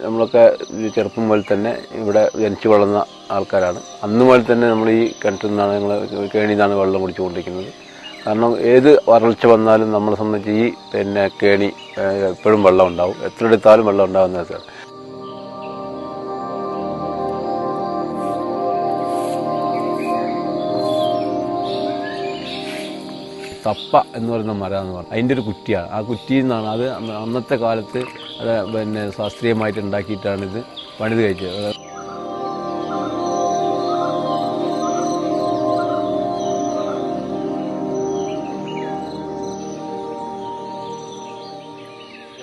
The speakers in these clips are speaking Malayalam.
നമ്മളൊക്കെ ചെറുപ്പം മുതൽ തന്നെ ഇവിടെ ജനിച്ചു വളർന്ന ആൾക്കാരാണ്. അന്ന് മുതൽ തന്നെ നമ്മൾ ഈ കിണറ്റിൽ നിന്നാണ് ഞങ്ങൾ കേണിയിൽ നിന്നാണ് വെള്ളം കുടിച്ചുകൊണ്ടിരിക്കുന്നത്. കാരണം ഏത് വരൾച്ച വന്നാലും നമ്മളെ സംബന്ധിച്ച് ഈ കേണി എപ്പോഴും വെള്ളം ഉണ്ടാവും, എത്ര എടുത്താലും വെള്ളം ഉണ്ടാകുന്ന. തപ്പ എന്ന് പറയുന്ന മരം എന്ന് പറഞ്ഞാൽ അതിൻ്റെ ഒരു കുറ്റിയാണ്. ആ കുറ്റിയിൽ നിന്നാണ് അത് അന്നത്തെ കാലത്ത് അത് ശാസ്ത്രീയമായിട്ട് ഉണ്ടാക്കിയിട്ടാണ് ഇത് പണിത് കഴിച്ചത്.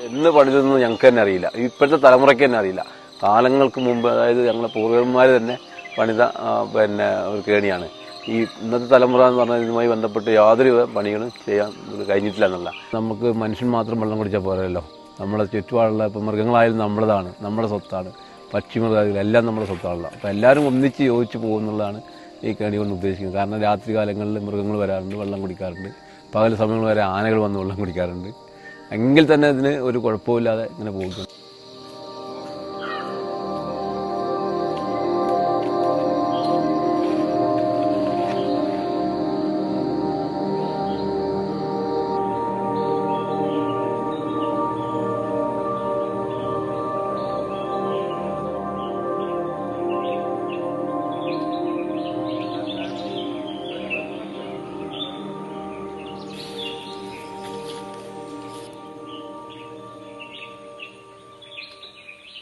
എന്ന് പണിതൊന്നും ഞങ്ങൾക്ക് തന്നെ അറിയില്ല, ഇപ്പോഴത്തെ തലമുറയ്ക്ക് തന്നെ അറിയില്ല. കാലങ്ങൾക്ക് മുമ്പ്, അതായത് ഞങ്ങളെ പൂർവികന്മാർ തന്നെ പണിത ഒരു കേണിയാണ്. ഈ ഇന്നത്തെ തലമുറ എന്ന് പറഞ്ഞാൽ ഇതുമായി ബന്ധപ്പെട്ട് യാതൊരു പണികളും ചെയ്യാൻ കഴിഞ്ഞിട്ടില്ല എന്നല്ല. നമുക്ക് മനുഷ്യൻ മാത്രം വെള്ളം കുടിച്ചാൽ പോരല്ലോ, നമ്മളെ ചുറ്റുപാടുള്ള ഇപ്പം മൃഗങ്ങളായാലും നമ്മളതാണ്, നമ്മുടെ സ്വത്താണ്. പക്ഷിമൃഗാദികൾ എല്ലാം നമ്മുടെ സ്വത്താണല്ലോ. അപ്പോൾ എല്ലാവരും ഒന്നിച്ച് യോജിച്ച് പോകുന്നുള്ളതാണ് ഈ കേണി കൊണ്ട് ഉദ്ദേശിക്കുന്നത്. കാരണം രാത്രി കാലങ്ങളിൽ മൃഗങ്ങൾ വരാറുണ്ട്, വെള്ളം കുടിക്കാറുണ്ട്. പകൽ സമയങ്ങൾ വരെ ആനകൾ വന്ന് വെള്ളം കുടിക്കാറുണ്ട്. എങ്കിൽ തന്നെ ഇതിന് ഒരു കുഴപ്പമില്ലാതെ ഇങ്ങനെ പോകുന്നു.